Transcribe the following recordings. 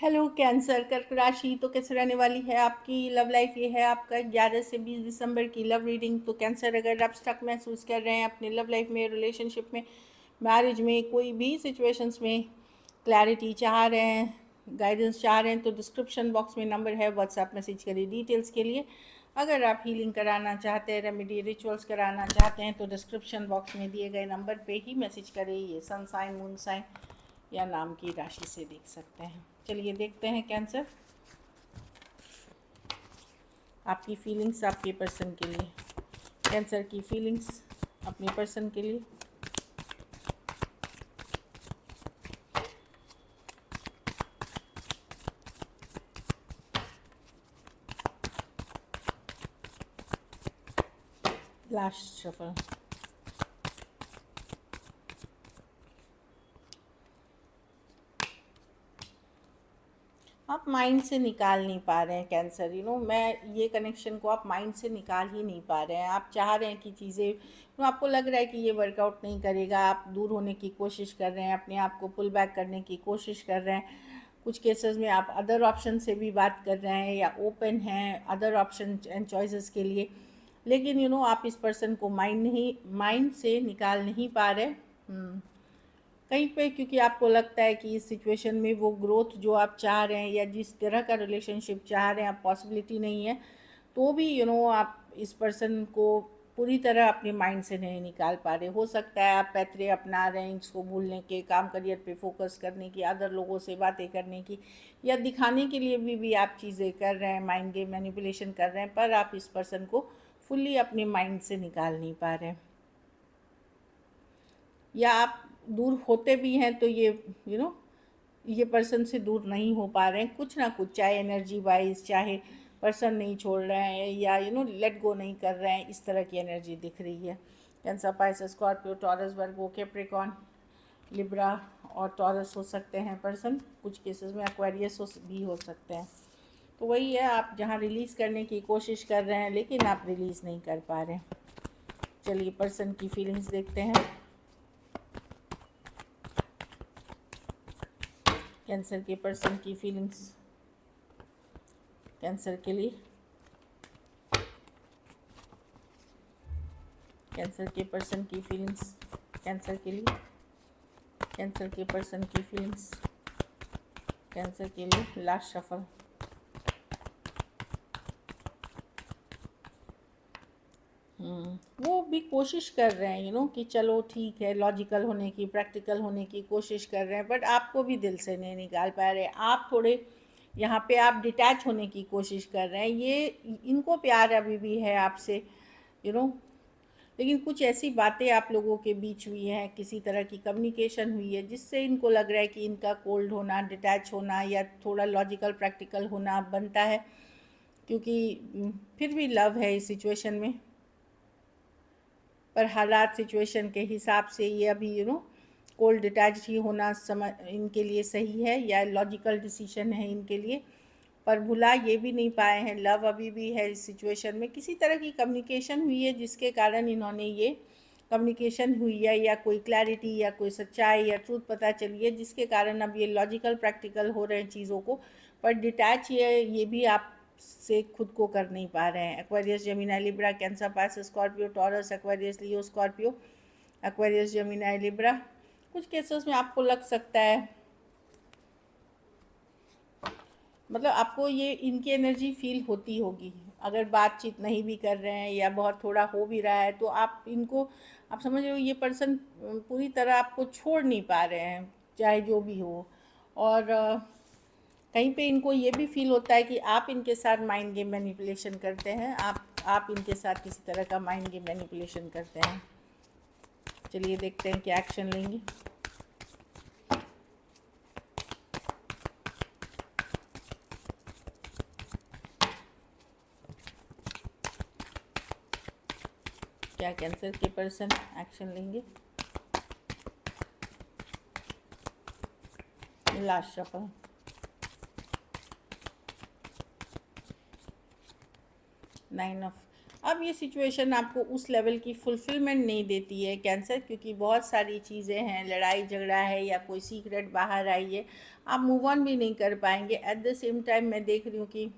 Hello cancer कर्क राशि। तो कैसे रहने वाली है आपकी लव लाइफ? ये है आपका 11 से 20 दिसंबर की लव रीडिंग। तो कैंसर, अगर आप स्टक महसूस कर रहे हैं अपने लव लाइफ में, रिलेशनशिप में, मैरिज में, कोई भी सिचुएशंस में क्लैरिटी चाह रहे हैं, गाइडेंस चाह रहे हैं, तो डिस्क्रिप्शन बॉक्स में नंबर है, व्हाट्सएप मैसेज करिए डिटेल्स के लिए। अगर आप हीलिंग कराना चाहते हैं, रेमेडी रिचुअल्स कराना चाहते हैं, तो डिस्क्रिप्शन बॉक्स में दिए गए नंबर पे ही मैसेज करें। ये सन साइन, मून साइन या नाम की राशि से देख सकते हैं। चलिए देखते हैं कैंसर, आपकी फीलिंग्स आपके पर्सन के लिए। कैंसर की फीलिंग्स अपने पर्सन के लिए। Last shuffle. आप माइंड से निकाल नहीं पा रहे हैं कैंसर। मैं ये कनेक्शन को आप माइंड से निकाल ही नहीं पा रहे हैं। आप चाह रहे हैं कि चीज़ें, आपको लग रहा है कि ये वर्कआउट नहीं करेगा। आप दूर होने की कोशिश कर रहे हैं, अपने आप को पुल बैक करने की कोशिश कर रहे हैं। कुछ केसेस में आप अदर ऑप्शन से भी बात कर रहे हैं या ओपन हैं अदर ऑप्शन एंड चॉइसेस के लिए। लेकिन आप इस पर्सन को माइंड से निकाल नहीं पा रहे। कहीं पे क्योंकि आपको लगता है कि इस सिचुएशन में वो ग्रोथ जो आप चाह रहे हैं या जिस तरह का रिलेशनशिप चाह रहे हैं, आप पॉसिबिलिटी नहीं है, तो भी आप इस पर्सन को पूरी तरह अपने माइंड से नहीं निकाल पा रहे। हो सकता है आप पैतरे अपना रहे हैं इसको भूलने के, काम करियर पे फोकस करने की, अदर लोगों से बातें करने की, या दिखाने के लिए भी आप चीज़ें कर रहे हैं, माइंड गेम मैनिपुलेशन कर रहे हैं, पर आप इस पर्सन को फुल्ली अपने माइंड से निकाल नहीं पा रहे हैं। या आप दूर होते भी हैं तो ये पर्सन से दूर नहीं हो पा रहे हैं, कुछ ना कुछ, चाहे एनर्जी वाइज, चाहे पर्सन नहीं छोड़ रहे हैं, या लेट गो नहीं कर रहे हैं, इस तरह की एनर्जी दिख रही है। Cancer, Pisces, Scorpio, taurus, Virgo, Capricorn, Libra और टॉरस हो सकते हैं पर्सन। कुछ केसेस में एक्वेरियस भी हो सकते हैं। तो वही है, आप जहाँ रिलीज़ करने की कोशिश कर रहे हैं लेकिन आप रिलीज़ नहीं कर पा रहे हैं। चलिए पर्सन की फीलिंग्स देखते हैं कैंसर के पर्सन की फीलिंग्स कैंसर के लिए। कैंसर के पर्सन की फीलिंग्स कैंसर के लिए। कैंसर के पर्सन की फीलिंग्स कैंसर के लिए। Last shuffle. वो भी कोशिश कर रहे हैं कि चलो ठीक है, लॉजिकल होने की, प्रैक्टिकल होने की कोशिश कर रहे हैं, बट आपको भी दिल से नहीं निकाल पा रहे। आप थोड़े यहाँ पे आप डिटैच होने की कोशिश कर रहे हैं। इनको प्यार अभी भी है आपसे, यू नो लेकिन कुछ ऐसी बातें आप लोगों के बीच हुई हैं, किसी तरह की कम्युनिकेशन हुई है जिससे इनको लग रहा है कि इनका कोल्ड होना, डिटैच होना या थोड़ा लॉजिकल प्रैक्टिकल होना बनता है, क्योंकि फिर भी लव है इस सिचुएशन में। पर हालात सिचुएशन के हिसाब से ये अभी कोल्ड डिटैच ही होना समझ इनके लिए सही है, या लॉजिकल डिसीजन है इनके लिए। पर भुला ये भी नहीं पाए हैं, लव अभी भी है इस सिचुएशन में। किसी तरह की कम्युनिकेशन हुई है जिसके कारण इन्होंने ये कम्युनिकेशन हुई है, या कोई क्लैरिटी या कोई सच्चाई या ट्रूथ पता चली है जिसके कारण अब ये लॉजिकल प्रैक्टिकल हो रहे हैं चीज़ों को। पर डिटैच ये भी आप से खुद को कर नहीं पा रहे हैं। Aquarius, Gemini, Libra, Cancer, Pisces, Scorpio, Taurus, Aquarius, Leo, Scorpio, Aquarius, Gemini, Libra. कुछ केसेस में आपको लग सकता है, मतलब आपको ये इनकी एनर्जी फील होती होगी। अगर बातचीत नहीं भी कर रहे हैं या बहुत थोड़ा हो भी रहा है, तो आप समझ रहे हो ये पर्सन पूरी तरह आपको छोड़ नहीं पा रहे हैं, चाहे जो भी हो। और कहीं पे इनको ये भी फील होता है कि आप इनके साथ माइंड गेम मैनिपुलेशन करते हैं, आप इनके साथ किसी तरह का माइंड गेम मैनिपुलेशन करते हैं। चलिए देखते हैं क्या एक्शन लेंगे। क्या कैंसर के पर्सन एक्शन लेंगे। Last shuffle. अब ये सिचुएशन आपको उस लेवल की फुलफिलमेंट नहीं देती है कैंसर, क्योंकि बहुत सारी चीज़ें हैं, लड़ाई झगड़ा है या कोई सीक्रेट बाहर आई है, आप मूव ऑन भी नहीं कर पाएंगे। एट द सेम टाइम मैं देख रही हूँ कि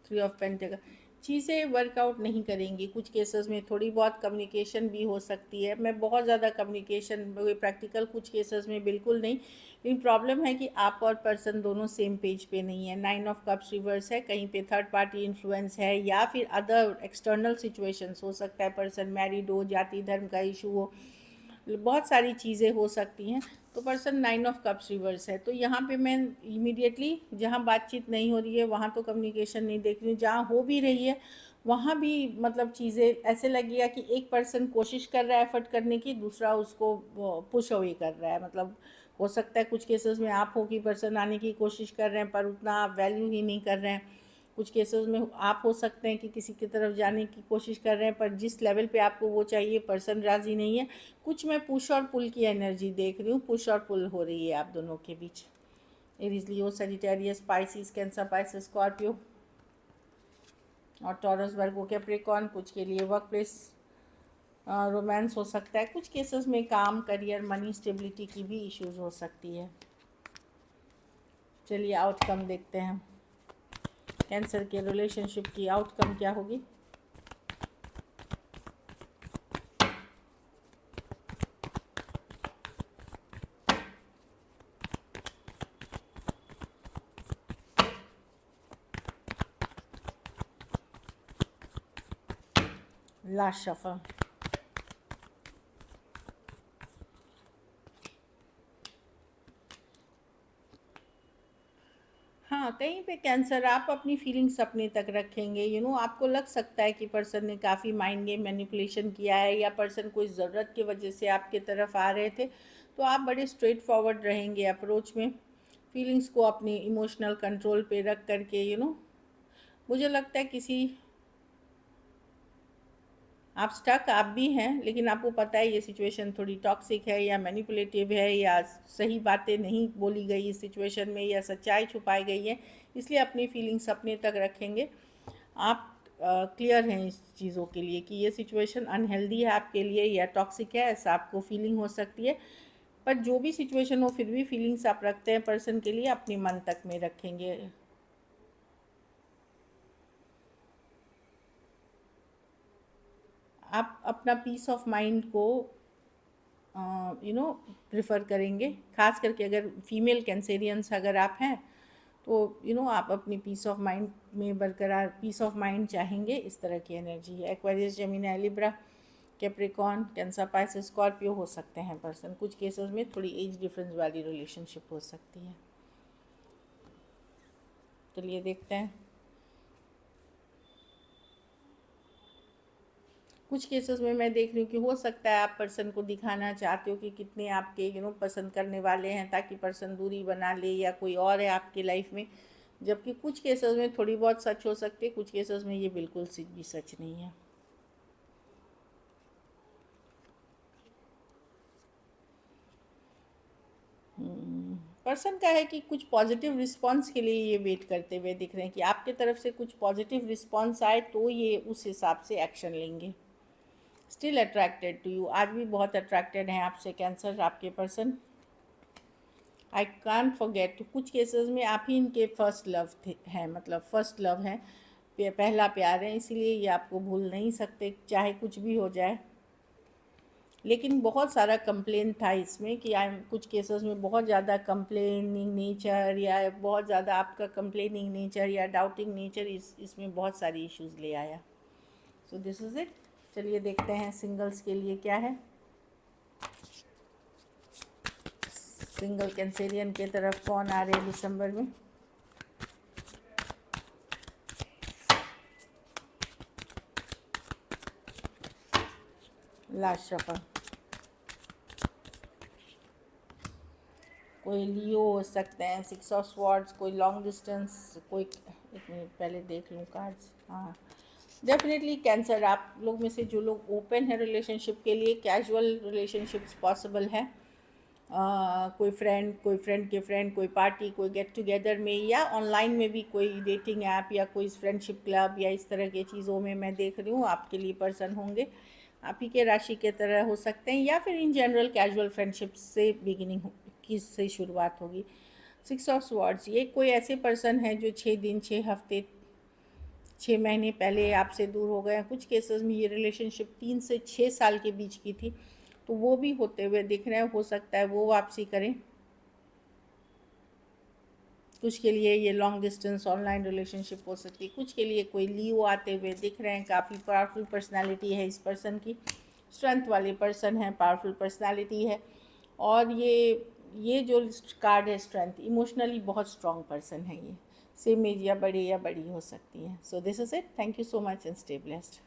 3 ऑफ पेंटिकल, चीज़ें वर्कआउट नहीं करेंगी। कुछ केसेस में थोड़ी बहुत कम्युनिकेशन भी हो सकती है, मैं बहुत ज़्यादा कम्युनिकेशन प्रैक्टिकल कुछ केसेस में बिल्कुल नहीं, लेकिन प्रॉब्लम है कि आप और पर्सन दोनों सेम पेज पे नहीं है। 9 ऑफ कप्स रिवर्स है, कहीं पे थर्ड पार्टी इन्फ्लुएंस है या फिर अदर एक्सटर्नल सिचुएशंस हो सकता है, पर्सन मैरिड हो, जाति धर्म का इशू हो, बहुत सारी चीज़ें हो सकती हैं। तो पर्सन 9 ऑफ कप्स रिवर्स है, तो यहाँ पे मैं इमीडिएटली जहाँ बातचीत नहीं हो रही है वहाँ तो कम्युनिकेशन नहीं देख रही हूँ, जहाँ हो भी रही है वहाँ भी मतलब चीज़ें ऐसे लगेगा कि एक पर्सन कोशिश कर रहा है एफर्ट करने की, दूसरा उसको पुश अवे कर रहा है। मतलब हो सकता है कुछ केसेस में आप हो कि पर्सन आने की कोशिश कर रहे हैं पर उतना आप वैल्यू ही नहीं कर रहे हैं। कुछ केसेस में आप हो सकते हैं कि किसी की तरफ जाने की कोशिश कर रहे हैं पर जिस लेवल पे आपको वो चाहिए पर्सन राज़ी नहीं है। कुछ मैं पुश और पुल की एनर्जी देख रही हूँ, पुश और पुल हो रही है आप दोनों के बीच। Aries, Leo, Sagittarius, Pisces, Cancer, Pisces, Scorpio और टॉरस, वर्गो, कैप्रिकॉर्न। कुछ के लिए वर्क प्लेस रोमांस हो सकता है, कुछ केसेस में काम, करियर, मनी, स्टेबिलिटी की भी इश्यूज हो सकती है। चलिए आउटकम देखते हैं, कैंसर के रिलेशनशिप की आउटकम क्या होगी। लास्ट शफल, हाँ कहीं पे कैंसर आप अपनी फीलिंग्स अपने तक रखेंगे। आपको लग सकता है कि पर्सन ने काफ़ी माइंड गेम मैनिपुलेशन किया है या पर्सन कोई ज़रूरत की वजह से आपके तरफ आ रहे थे, तो आप बड़े स्ट्रेट फॉरवर्ड रहेंगे अप्रोच में, फीलिंग्स को अपनी इमोशनल कंट्रोल पे रख करके। मुझे लगता है किसी आप स्टक आप भी हैं, लेकिन आपको पता है ये सिचुएशन थोड़ी टॉक्सिक है या मैनिपुलेटिव है या सही बातें नहीं बोली गई इस सिचुएशन में या सच्चाई छुपाई गई है, इसलिए अपनी फीलिंग्स अपने तक रखेंगे। आप क्लियर हैं इस चीज़ों के लिए कि ये सिचुएशन अनहेल्दी है आपके लिए या टॉक्सिक है, ऐसा आपको फीलिंग हो सकती है। पर जो भी सिचुएशन हो फिर भी फीलिंग्स आप रखते हैं पर्सन के लिए, अपने मन तक में रखेंगे। आप अपना पीस ऑफ माइंड को प्रिफ़र करेंगे, ख़ास करके अगर फीमेल कैंसेरियंस अगर आप हैं तो आप अपनी पीस ऑफ माइंड में बरकरार पीस ऑफ माइंड चाहेंगे, इस तरह की एनर्जी है। Aquarius, Gemini, Libra, Capricorn, cancer, Pisces, Scorpio हो सकते हैं पर्सन। कुछ केसेस में थोड़ी एज डिफरेंस वाली रिलेशनशिप हो सकती है। चलिए देखते हैं, कुछ केसेस में मैं देख रही हूँ कि हो सकता है आप पर्सन को दिखाना चाहते हो कि कितने आपके पसंद करने वाले हैं ताकि पर्सन दूरी बना ले या कोई और है आपकी लाइफ में, जबकि कुछ केसेस में थोड़ी बहुत सच हो सकती है, कुछ केसेस में ये बिल्कुल भी सच नहीं है। पर्सन का है कि कुछ पॉजिटिव रिस्पांस के लिए ये वेट करते हुए दिख रहे हैं कि आपके तरफ से कुछ पॉजिटिव रिस्पांस आए तो ये उस हिसाब से एक्शन लेंगे। स्टिल अट्रैक्टेड टू यू, आज भी बहुत अट्रैक्टेड हैं आपसे कैंसर, आपके पर्सन। आई कान फॉरगेट, कुछ केसेस में आप ही इनके फर्स्ट लव हैं, मतलब फर्स्ट लव हैं, पहला प्यार है, इसीलिए ये आपको भूल नहीं सकते चाहे कुछ भी हो जाए। लेकिन बहुत सारा कंप्लेन था इसमें कि आई कुछ केसेस में बहुत ज़्यादा कंप्लेनिंग नेचर या बहुत ज़्यादा आपका कंप्लेनिंग नेचर या डाउटिंग नेचर इसमें बहुत सारी इश्यूज ले आया। So this is it. चलिए देखते हैं सिंगल्स के लिए क्या है। सिंगल कैंसेरियन के तरफ कौन आ रहे हैं दिसंबर में। लास्ट शफल, कोई लियो हो सकते हैं, 6 ऑफ स्वॉर्ड्स, कोई लॉन्ग डिस्टेंस, कोई एक मिनट पहले देख लूँ कार्ड्स। हाँ डेफिनेटली कैंसर, आप लोग में से जो लोग ओपन है रिलेशनशिप के लिए, कैजुअल रिलेशनशिप्स पॉसिबल है। कोई फ्रेंड के फ्रेंड, कोई पार्टी, कोई गेट टुगेदर में, या ऑनलाइन में भी कोई डेटिंग ऐप या कोई फ्रेंडशिप क्लब या इस तरह की चीज़ों में मैं देख रही हूँ आपके लिए पर्सन होंगे। आप ही के राशि के तरह हो सकते हैं, या फिर इन जनरल कैजुअल फ्रेंडशिप से बिगिनिंग की से शुरुआत होगी। 6 ऑफ स्वॉर्ड्स, ये कोई ऐसे पर्सन है जो 6 दिन, 6 हफ्ते, 6 महीने पहले आपसे दूर हो गए। कुछ केसेस में ये रिलेशनशिप 3 से 6 साल के बीच की थी, तो वो भी होते हुए दिख रहे हैं। हो सकता है वो वापसी करें। कुछ के लिए ये लॉन्ग डिस्टेंस ऑनलाइन रिलेशनशिप हो सकती है। कुछ के लिए कोई लियो आते हुए दिख रहे हैं। काफ़ी पावरफुल पर्सनालिटी है इस पर्सन की, स्ट्रेंथ वाले पर्सन है, पावरफुल पर्सनालिटी है। और ये जो कार्ड है स्ट्रेंथ, इमोशनली बहुत स्ट्रॉन्ग पर्सन है ये। सेम एज या बड़ी हो सकती है। So this is it. Thank you so much and stay blessed.